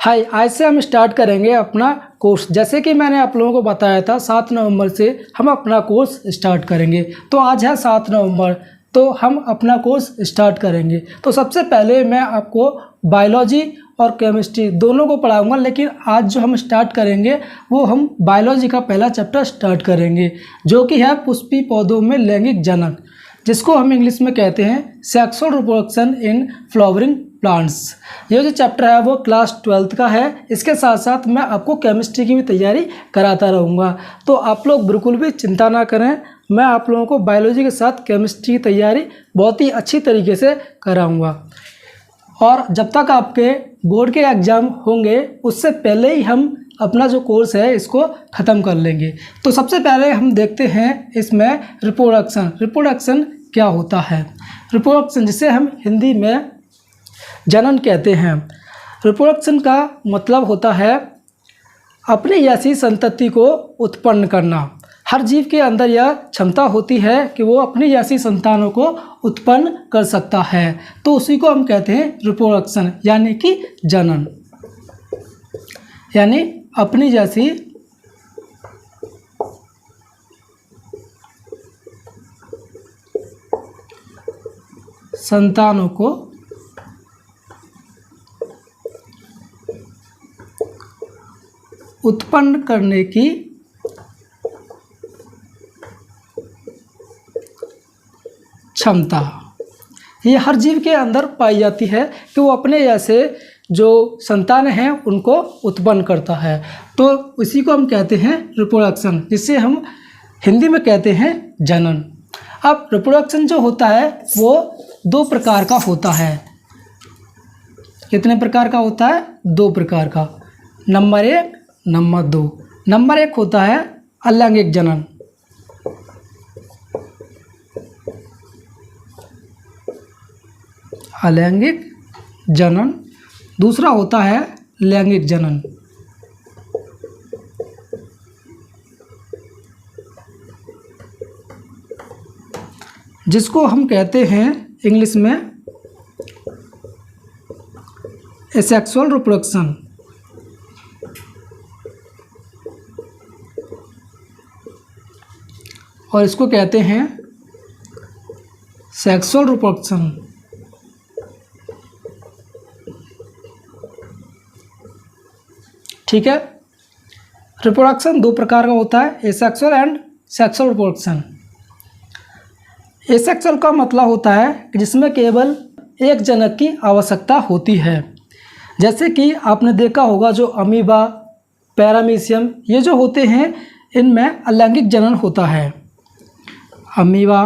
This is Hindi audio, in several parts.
हाय, आज से हम स्टार्ट करेंगे अपना कोर्स। जैसे कि मैंने आप लोगों को बताया था 7 नवंबर से हम अपना कोर्स स्टार्ट करेंगे। तो आज है 7 नवंबर, तो हम अपना कोर्स स्टार्ट करेंगे। तो सबसे पहले मैं आपको बायोलॉजी और केमिस्ट्री दोनों को पढ़ाऊंगा, लेकिन आज जो हम स्टार्ट करेंगे वो हम बायोलॉजी का पहला चैप्टर स्टार्ट करेंगे, जो कि है पुष्पी पौधों में लैंगिक जनन, जिसको हम इंग्लिश में कहते हैं sexual reproduction in flowering plants. ये जो चैप्टर है वो क्लास 12th का है। इसके साथ साथ मैं आपको केमिस्ट्री की भी तैयारी कराता रहूँगा, तो आप लोग बिल्कुल भी चिंता ना करें। मैं आप लोगों को बायोलॉजी के साथ केमिस्ट्री की तैयारी बहुत ही अच्छी तरीके से कराऊँगा। और जब तक आपके बोर्ड के एग्ज़ाम होंगे उससे पहले ही हम अपना जो कोर्स है इसको ख़त्म कर लेंगे। तो सबसे पहले हम देखते हैं इसमें रिप्रोडक्शन क्या होता है। रिप्रोडक्शन जिसे हम हिंदी में जनन कहते हैं। रिप्रोडक्शन का मतलब होता है अपनी ऐसी संतति को उत्पन्न करना। हर जीव के अंदर यह क्षमता होती है कि वो अपनी ऐसी संतानों को उत्पन्न कर सकता है, तो उसी को हम कहते हैं रिप्रोडक्शन, यानी कि जनन, यानी अपनी जैसी संतानों को उत्पन्न करने की क्षमता ये हर जीव के अंदर पाई जाती है कि वो अपने जैसे जो संतान हैं उनको उत्पन्न करता है। तो इसी को हम कहते हैं रिप्रोडक्शन, जिसे हम हिंदी में कहते हैं जनन। अब रिप्रोडक्शन जो होता है वो 2 प्रकार का होता है। कितने प्रकार का होता है? 2 प्रकार का। Number 1, number 2। नंबर 1 होता है अलैंगिक जनन। अलैंगिक जनन। दूसरा होता है लैंगिक जनन। जिसको हम कहते हैं इंग्लिश में एसेक्सुअल रिप्रोडक्शन। और इसको कहते हैं सेक्सुअल रिप्रोडक्शन। ठीक है। रिप्रोडक्शन 2 प्रकार का होता है, asexual and sexual reproduction. Asexual का मतलब होता है कि जिसमें केवल एक जनक की आवश्यकता होती है। जैसे कि आपने देखा होगा जो अमीबा, पैरामीशियम, ये जो होते हैं इनमें अलैंगिक जनन होता है। अमीबा,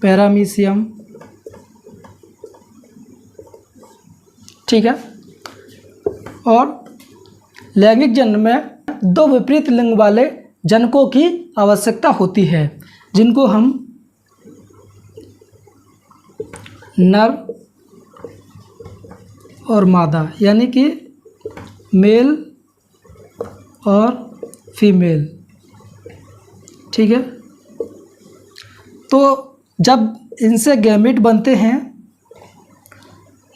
पैरामीशियम, ठीक है। और लैंगिक जनन में 2 विपरीत लिंग वाले जनकों की आवश्यकता होती है, जिनको हम नर और मादा, यानी कि मेल और फीमेल, ठीक है। तो जब इनसे गैमेट बनते हैं,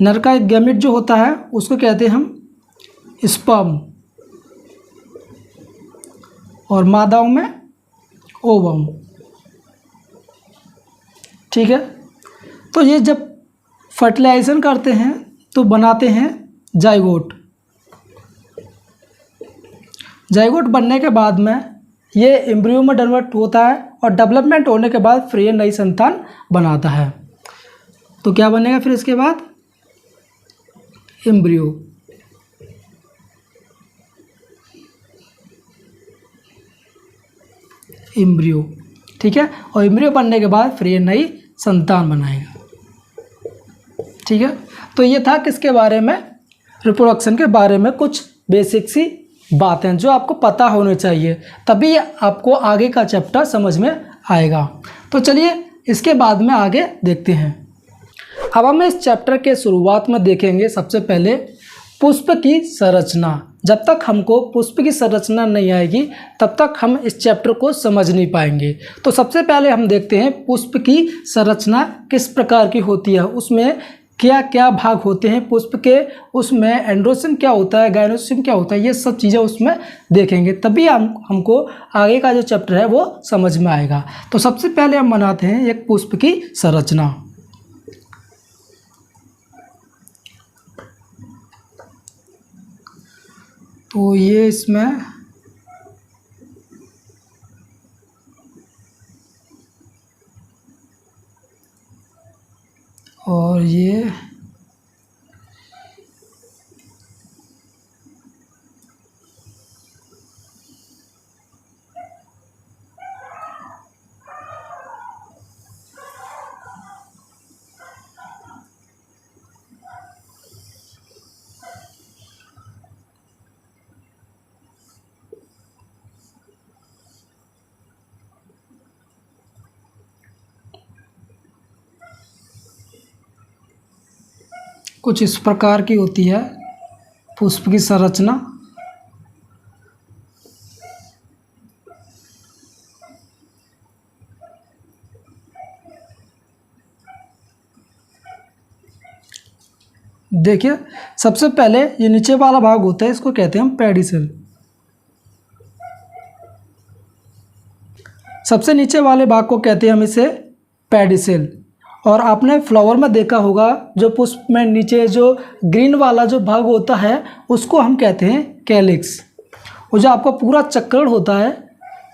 नर का एक गैमेट जो होता है उसको कहते हैं हम स्पर्म, और मादाओं में ओवम, ठीक है। तो ये जब फर्टिलाइजेशन करते हैं तो बनाते हैं जाइगोट। जाइगोट बनने के बाद में ये एम्ब्रियो में डेवलप होता है, और डेवलपमेंट होने के बाद फिर ये नई संतान बनाता है। तो क्या बनेगा फिर इसके बाद? एम्ब्रियो। एम्ब्रियो, ठीक है। और एम्ब्रियो बनने के बाद फिर ये नई संतान बनाएगा, ठीक है। तो ये था किसके बारे में? रिप्रोडक्शन के बारे में कुछ बेसिक सी बातें जो आपको पता होनी चाहिए, तभी आपको आगे का चैप्टर समझ में आएगा। तो चलिए इसके बाद में आगे देखते हैं। अब हम इस चैप्टर के शुरुआत में देखेंगे सबसे पहले पुष्प की संरचना। जब तक हमको पुष्प की संरचना नहीं आएगी तब तक हम इस चैप्टर को समझ नहीं पाएंगे। तो सबसे पहले हम देखते हैं पुष्प की संरचना किस प्रकार की होती है, उसमें क्या क्या भाग होते हैं पुष्प के, उसमें एंड्रोसियम क्या होता है, गाइनोसियम क्या होता है, ये सब चीज़ें उसमें देखेंगे, तभी हमको आगे का जो चैप्टर है वो समझ में आएगा। तो सबसे पहले हम बनाते हैं एक पुष्प की संरचना। तो ये इसमें और ये कुछ इस प्रकार की होती है पुष्प की संरचना। देखिए सबसे पहले ये नीचे वाला भाग होता है, इसको कहते हैं हम पेडिसल। सबसे नीचे वाले भाग को कहते हैं हम इसे पेडिसल। और आपने फ्लावर में देखा होगा जो पुष्प में नीचे जो ग्रीन वाला जो भाग होता है उसको हम कहते हैं कैलिक्स। और जो आपका पूरा चक्रण होता है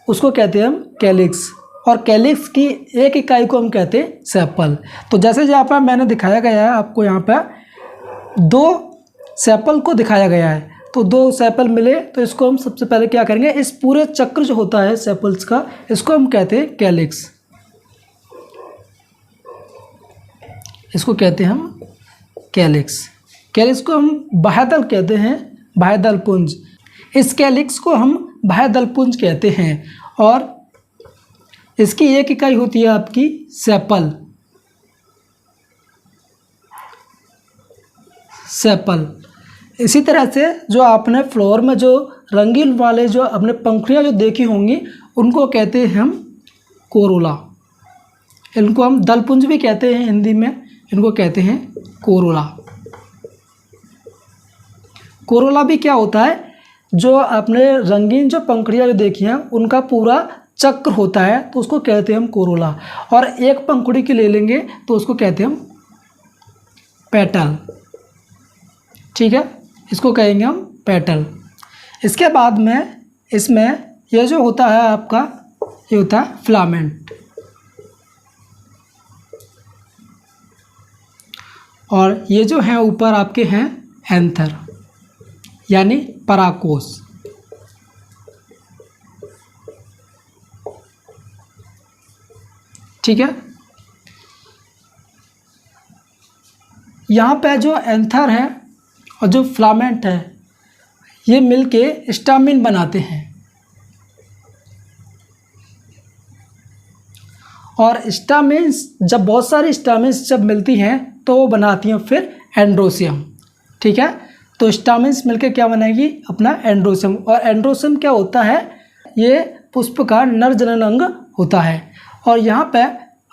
उसको कहते हैं हम कैलिक्स। और कैलिक्स की एक इकाई को हम कहते हैं सेपल। तो जैसे यहाँ पर मैंने दिखाया गया है आपको, यहाँ पर 2 सेपल को दिखाया गया है। तो 2 सेपल मिले तो इसको हम सबसे पहले क्या करेंगे, इस पूरे चक्र जो होता है सेपल्स का, इसको हम कहते हैं कैलिक्स। इसको कहते हैं हम कैलिक्स। कैलिक्स को हम बाह्यदल कहते हैं, बाह्यदल पुंज। इस कैलिक्स को हम बाह्यदल पुंज कहते हैं। और इसकी एक इकाई होती है आपकी सेपल। सेपल। इसी तरह से जो आपने फ्लावर में जो रंगीन वाले जो अपने पंखुड़ियाँ जो देखी होंगी उनको कहते हैं हम कोरोला। इनको हम दलपुंज भी कहते हैं हिंदी में, इनको कहते हैं कोरोला। कोरोला भी क्या होता है, जो आपने रंगीन जो पंखुड़ियाँ जो देखी हैं उनका पूरा चक्र होता है तो उसको कहते हैं हम कोरोला। और एक पंखुड़ी की ले लेंगे तो उसको कहते हैं हम पेटल। ठीक है, इसको कहेंगे हम पेटल। इसके बाद में इसमें ये जो होता है आपका, ये होता है फिलामेंट। और ये जो है ऊपर आपके हैं एंथर यानी परागकोश। ठीक है, यहाँ पे जो एंथर है और जो फिलामेंट है ये मिलके स्टामिन बनाते हैं। और स्टामिन्स जब बहुत सारी स्टामिन्स जब मिलती हैं तो वो बनाती हैं फिर एंड्रोसियम। ठीक है, तो स्टामिन्स मिलके क्या बनाएगी, अपना एंड्रोसियम। और एंड्रोसियम क्या होता है, ये पुष्प का नर जनन अंग होता है। और यहाँ पे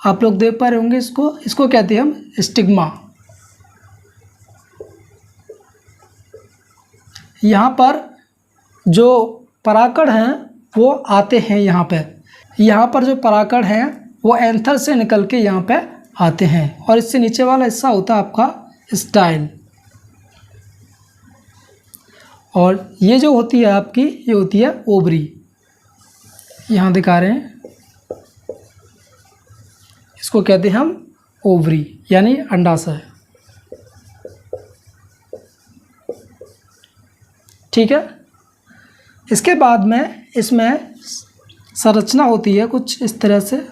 आप लोग देख पा रहे होंगे इसको कहते हैं हम स्टिग्मा। यहाँ पर जो परागकण हैं वो आते हैं यहाँ पर जो परागकण हैं वो एंथर से निकल के यहाँ पे आते हैं। और इससे नीचे वाला हिस्सा होता है आपका स्टाइल। और ये जो होती है आपकी, ये होती है ओवरी। यहाँ दिखा रहे हैं, इसको कहते हैं हम ओवरी यानी अंडाशय। ठीक है, इसके बाद में इसमें संरचना होती है कुछ इस तरह से।